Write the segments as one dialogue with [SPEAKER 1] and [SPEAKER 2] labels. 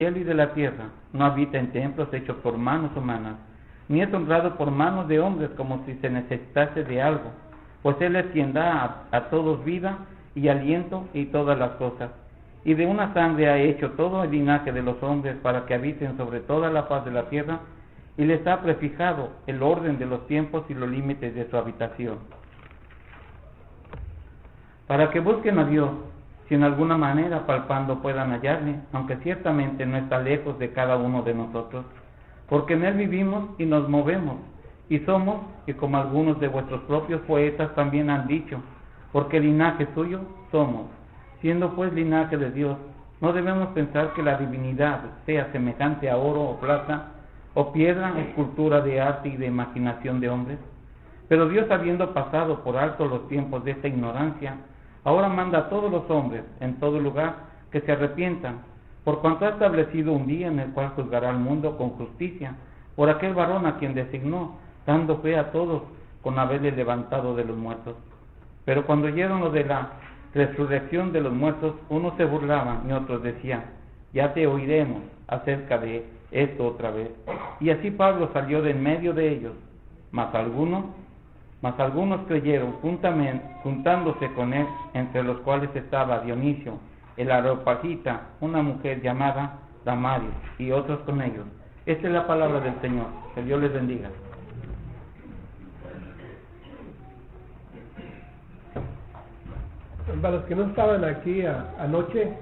[SPEAKER 1] cielo y de la tierra. No habita en templos hechos por manos humanas, ni es honrado por manos de hombres como si se necesitase de algo, pues Él es quien da a todos vida y aliento y todas las cosas. Y de una sangre ha hecho todo el linaje de los hombres para que habiten sobre toda la faz de la tierra, y les ha prefijado el orden de los tiempos y los límites de su habitación, para que busquen a Dios, si en alguna manera palpando puedan hallarle, aunque ciertamente no está lejos de cada uno de nosotros, porque en Él vivimos y nos movemos, y somos, y como algunos de vuestros propios poetas también han dicho, porque linaje suyo somos. Siendo pues linaje de Dios, no debemos pensar que la divinidad sea semejante a oro o plata, o piedra, escultura de arte y de imaginación de hombres. Pero Dios, habiendo pasado por alto los tiempos de esta ignorancia, ahora manda a todos los hombres, en todo lugar, que se arrepientan, por cuanto ha establecido un día en el cual juzgará al mundo con justicia, por aquel varón a quien designó, dando fe a todos con haberle levantado de los muertos. Pero cuando oyeron lo de la resurrección de los muertos, unos se burlaban y otros decían, ya te oiremos acerca de esto otra vez. Y así Pablo salió de en medio de ellos, mas algunos creyeron juntándose con él, entre los cuales estaba Dionisio, el Areopagita, una mujer llamada Damaris, y otros con ellos. Esta es la palabra del Señor. Que Dios les bendiga.
[SPEAKER 2] Para los que no estaban aquí anoche,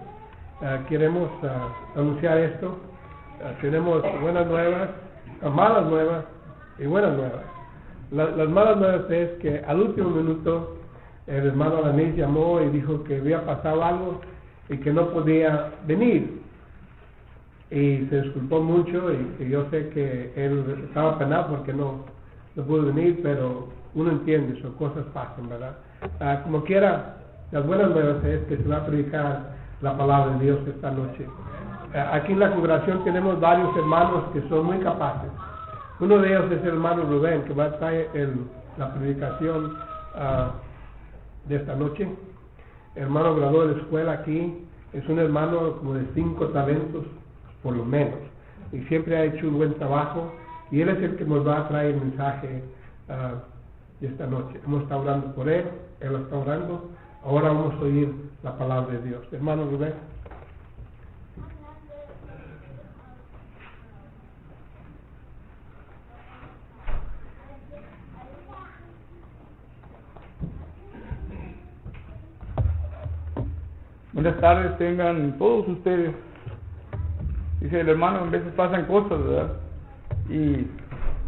[SPEAKER 2] queremos anunciar esto. Tenemos buenas nuevas, malas nuevas y buenas nuevas. Las malas nuevas es que al último minuto el hermano Alanis llamó y dijo que había pasado algo y que no podía venir. Y se disculpó mucho y yo sé que él estaba penado porque no pudo venir, pero uno entiende, son cosas pasan, ¿verdad? Como quiera, las buenas nuevas es que se va a predicar la palabra de Dios esta noche. Aquí en la congregación tenemos varios hermanos que son muy capaces. Uno de ellos es el hermano Rubén, que va a traer la predicación de esta noche. El hermano graduado de la escuela aquí es un hermano como de 5 talentos, por lo menos. Y siempre ha hecho un buen trabajo. Y él es el que nos va a traer el mensaje de esta noche. Hemos estado orando por él, él está orando. Ahora vamos a oír la palabra de Dios. Hermano Rubén.
[SPEAKER 3] Buenas tardes tengan todos ustedes. Dice el hermano, a veces pasan cosas, ¿verdad? Y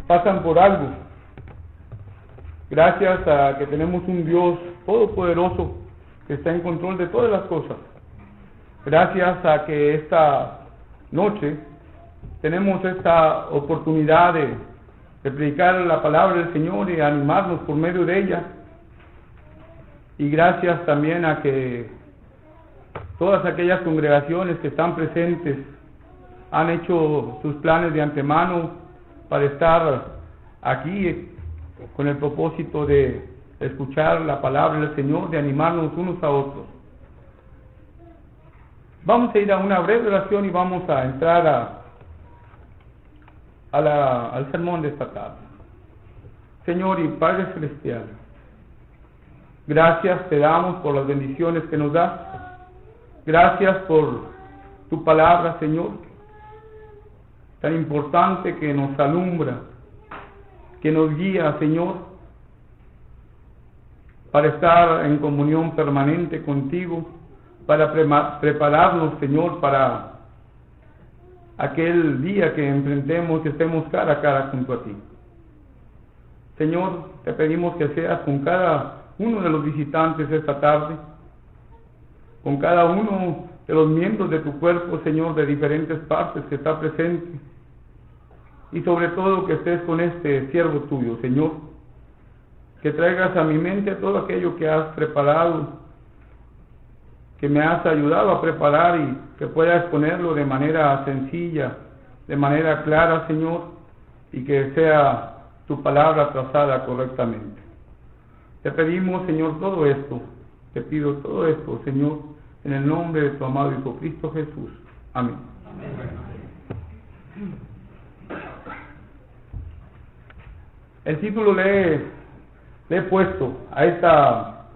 [SPEAKER 3] pasan por algo. Gracias a que tenemos un Dios todopoderoso que está en control de todas las cosas. Gracias a que esta noche tenemos esta oportunidad de predicar la palabra del Señor y animarnos por medio de ella. Y gracias también a que todas aquellas congregaciones que están presentes han hecho sus planes de antemano para estar aquí con el propósito de escuchar la palabra del Señor, de animarnos unos a otros. Vamos a ir a una breve oración y vamos a entrar al sermón de esta tarde. Señor y Padre Celestial, gracias te damos por las bendiciones que nos das. Gracias por tu palabra, Señor, tan importante que nos alumbra, que nos guía, Señor, para estar en comunión permanente contigo, para prepararnos, Señor, para aquel día que enfrentemos y estemos cara a cara junto a ti. Señor, te pedimos que seas con cada uno de los visitantes esta tarde, con cada uno de los miembros de tu cuerpo, Señor, de diferentes partes que está presente, y sobre todo que estés con este siervo tuyo, Señor, que traigas a mi mente todo aquello que has preparado, que me has ayudado a preparar y que pueda exponerlo de manera sencilla, de manera clara, Señor, y que sea tu palabra trazada correctamente. Te pedimos, Señor, todo esto, te pido todo esto, Señor, en el nombre de tu amado Hijo Cristo Jesús. Amén. Amén. El título le he puesto a esta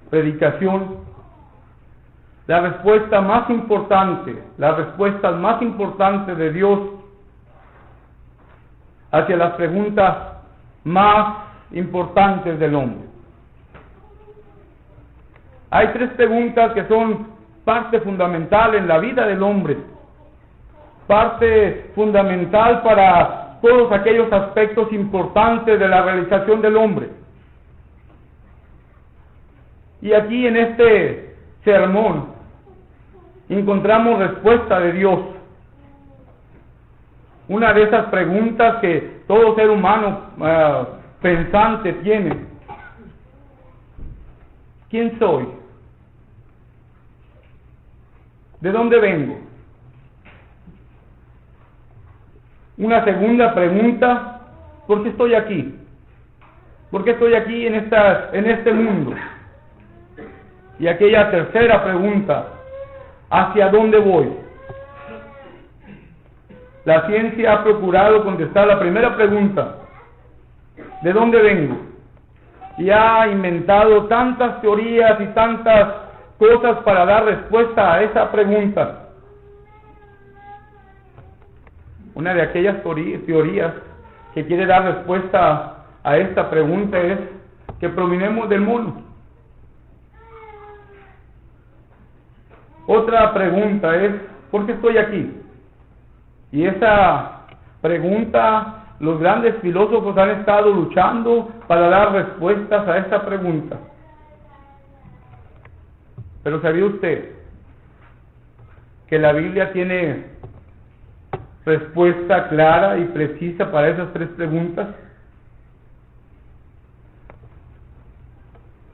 [SPEAKER 3] predicación: la respuesta más importante, las respuestas más importantes de Dios hacia las preguntas más importantes del hombre. Hay tres preguntas que son parte fundamental en la vida del hombre, parte fundamental para todos aquellos aspectos importantes de la realización del hombre. Y aquí en este sermón encontramos respuesta de Dios. Una de esas preguntas que todo ser humano pensante tiene: ¿quién soy? ¿De dónde vengo? Una segunda pregunta: ¿por qué estoy aquí? ¿Por qué estoy aquí en este mundo? Y aquella tercera pregunta: ¿hacia dónde voy? La ciencia ha procurado contestar la primera pregunta: ¿de dónde vengo? Y ha inventado tantas teorías y tantas cosas para dar respuesta a esa pregunta. Una de aquellas teorías que quiere dar respuesta a esta pregunta es que provenimos del mono. Otra pregunta es: ¿por qué estoy aquí? Y esa pregunta, los grandes filósofos han estado luchando para dar respuestas a esta pregunta. Pero ¿sabía usted que la Biblia tiene respuesta clara y precisa para esas tres preguntas?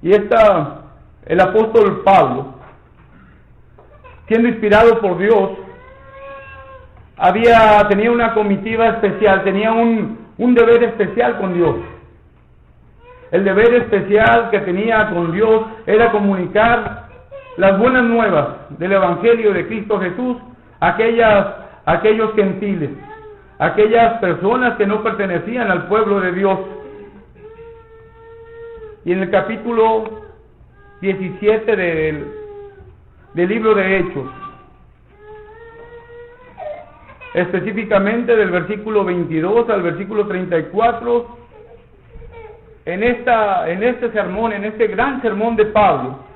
[SPEAKER 3] Y el apóstol Pablo, siendo inspirado por Dios, tenía una comitiva especial, tenía un deber especial con Dios. El deber especial que tenía con Dios era comunicar las buenas nuevas del Evangelio de Cristo Jesús a aquellos gentiles, aquellas personas que no pertenecían al pueblo de Dios. Y en el capítulo 17 del libro de Hechos, específicamente del versículo 22 al versículo 34, en este sermón, en este gran sermón de Pablo,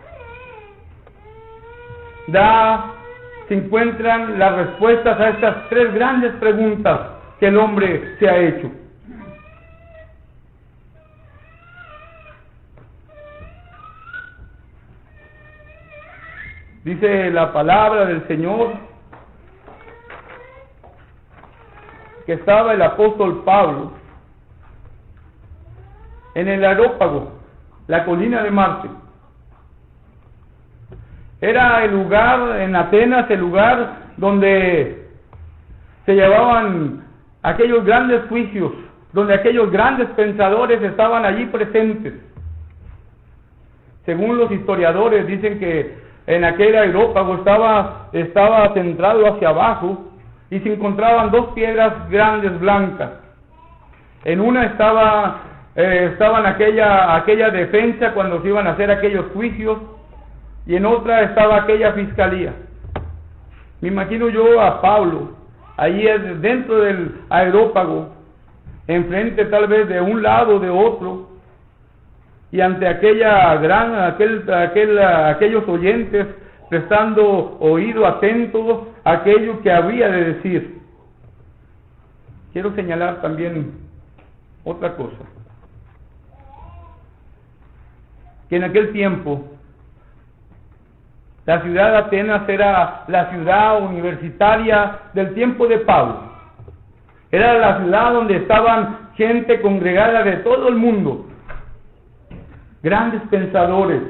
[SPEAKER 3] se encuentran las respuestas a estas tres grandes preguntas que el hombre se ha hecho. Dice la palabra del Señor que estaba el apóstol Pablo en el Areópago, la colina de Marte. Era el lugar en Atenas, el lugar donde se llevaban aquellos grandes juicios, donde aquellos grandes pensadores estaban allí presentes. Según los historiadores, dicen que en aquel Areópago estaba centrado hacia abajo y se encontraban dos piedras grandes blancas. En una estaban aquella defensa cuando se iban a hacer aquellos juicios, y en otra estaba aquella fiscalía. Me imagino yo a Pablo allí dentro del Areópago, enfrente tal vez de un lado o de otro, y ante aquellos oyentes prestando oído atento a aquello que había de decir. Quiero señalar también otra cosa, que en aquel tiempo la ciudad de Atenas era la ciudad universitaria del tiempo de Pablo. Era la ciudad donde estaban gente congregada de todo el mundo, grandes pensadores,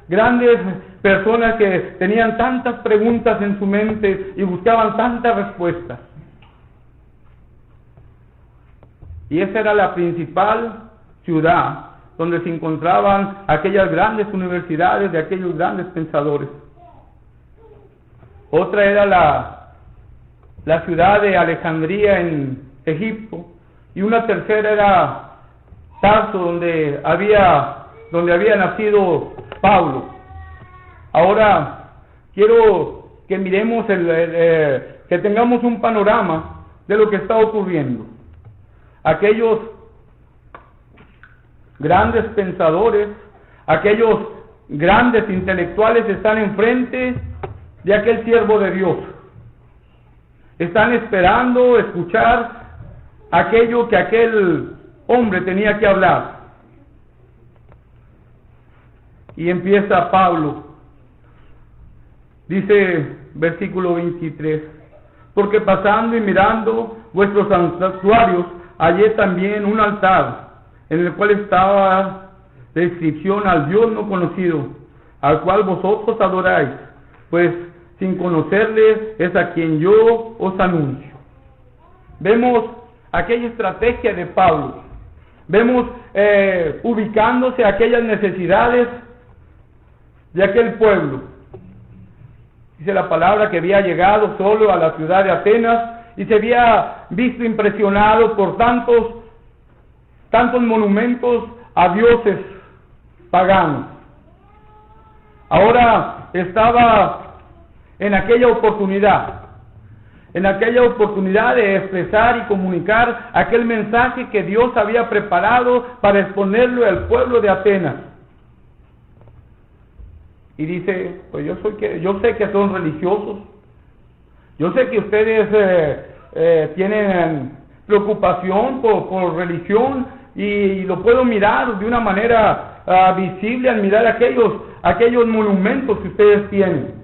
[SPEAKER 3] grandes personas que tenían tantas preguntas en su mente y buscaban tantas respuestas. Y esa era la principal ciudad donde se encontraban aquellas grandes universidades de aquellos grandes pensadores. Otra era la ciudad de Alejandría en Egipto, y una tercera era Tarso, donde había nacido Pablo. Ahora quiero que miremos, que tengamos un panorama de lo que está ocurriendo. Aquellos grandes pensadores, aquellos grandes intelectuales están enfrente de aquel siervo de Dios. Están esperando escuchar aquello que aquel hombre tenía que hablar. Y empieza Pablo. Dice versículo 23: porque pasando y mirando vuestros santuarios, hallé también un altar, en el cual estaba la inscripción al Dios no conocido, al cual vosotros adoráis, pues sin conocerle es a quien yo os anuncio. Vemos aquella estrategia de Pablo. Vemos ubicándose aquellas necesidades de aquel pueblo. Dice la palabra que había llegado solo a la ciudad de Atenas y se había visto impresionado por tantos monumentos a dioses paganos. Ahora estaba en aquella oportunidad de expresar y comunicar aquel mensaje que Dios había preparado para exponerlo al pueblo de Atenas. Y dice, pues yo sé que son religiosos, yo sé que ustedes tienen preocupación por religión, y lo puedo mirar de una manera visible al mirar aquellos monumentos que ustedes tienen.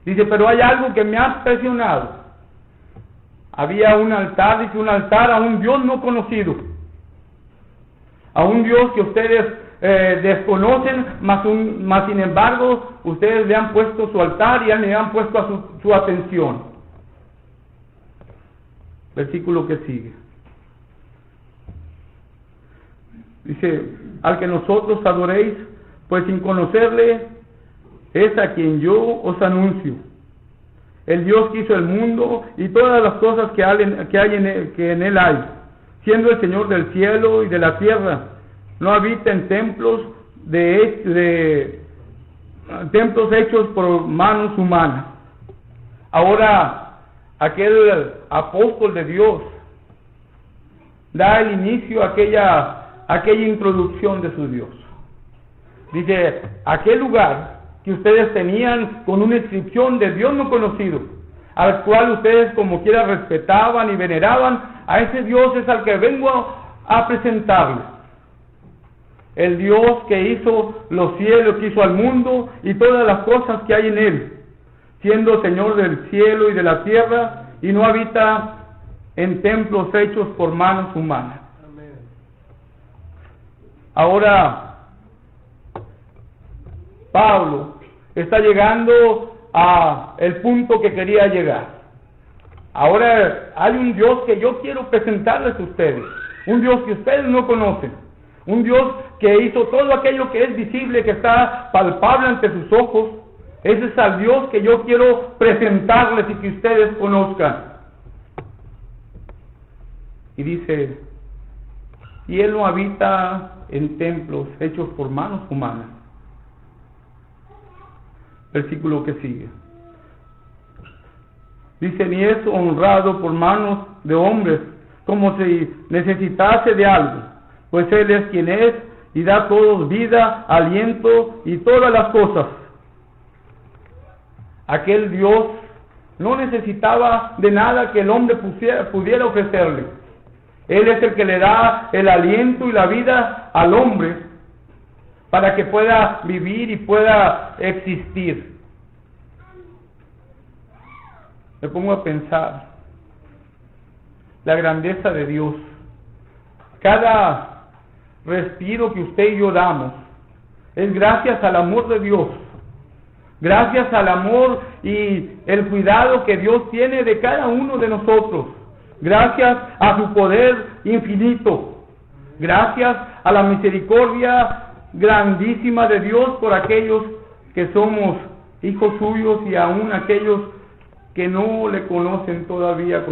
[SPEAKER 3] Dice, pero hay algo que me ha impresionado. Había un altar, dice, un altar a un Dios no conocido, a un Dios que ustedes desconocen, mas sin embargo ustedes le han puesto su altar y le han puesto su atención. Versículo que sigue. Dice, al que nosotros adoréis, pues sin conocerle es a quien yo os anuncio. El Dios que hizo el mundo y todas las cosas que en él hay, siendo el Señor del cielo y de la tierra, no habita en templos templos hechos por manos humanas. Ahora, aquel apóstol de Dios da el inicio a aquella introducción de su Dios. Dice, aquel lugar que ustedes tenían con una inscripción de Dios no conocido, al cual ustedes como quiera respetaban y veneraban, a ese Dios es al que vengo a presentarles. El Dios que hizo los cielos, que hizo al mundo y todas las cosas que hay en él, siendo Señor del cielo y de la tierra, y no habita en templos hechos por manos humanas. Amén. Ahora, Pablo está llegando a el punto que quería llegar. Ahora hay un Dios que yo quiero presentarles a ustedes, un Dios que ustedes no conocen, un Dios que hizo todo aquello que es visible, que está palpable ante sus ojos. Ese es el Dios que yo quiero presentarles y que ustedes conozcan. Y dice, y Él no habita en templos hechos por manos humanas. Versículo que sigue. Dice, ni es honrado por manos de hombres, como si necesitase de algo, pues Él es quien es, y da a todos vida, aliento y todas las cosas. Aquel Dios no necesitaba de nada que el hombre pudiera ofrecerle. Él es el que le da el aliento y la vida al hombre para que pueda vivir y pueda existir. Me pongo a pensar la grandeza de Dios. Cada respiro que usted y yo damos es gracias al amor de Dios, gracias al amor y el cuidado que Dios tiene de cada uno de nosotros, gracias a su poder infinito, gracias a la misericordia grandísima de Dios por aquellos que somos hijos suyos y aún aquellos que no le conocen todavía.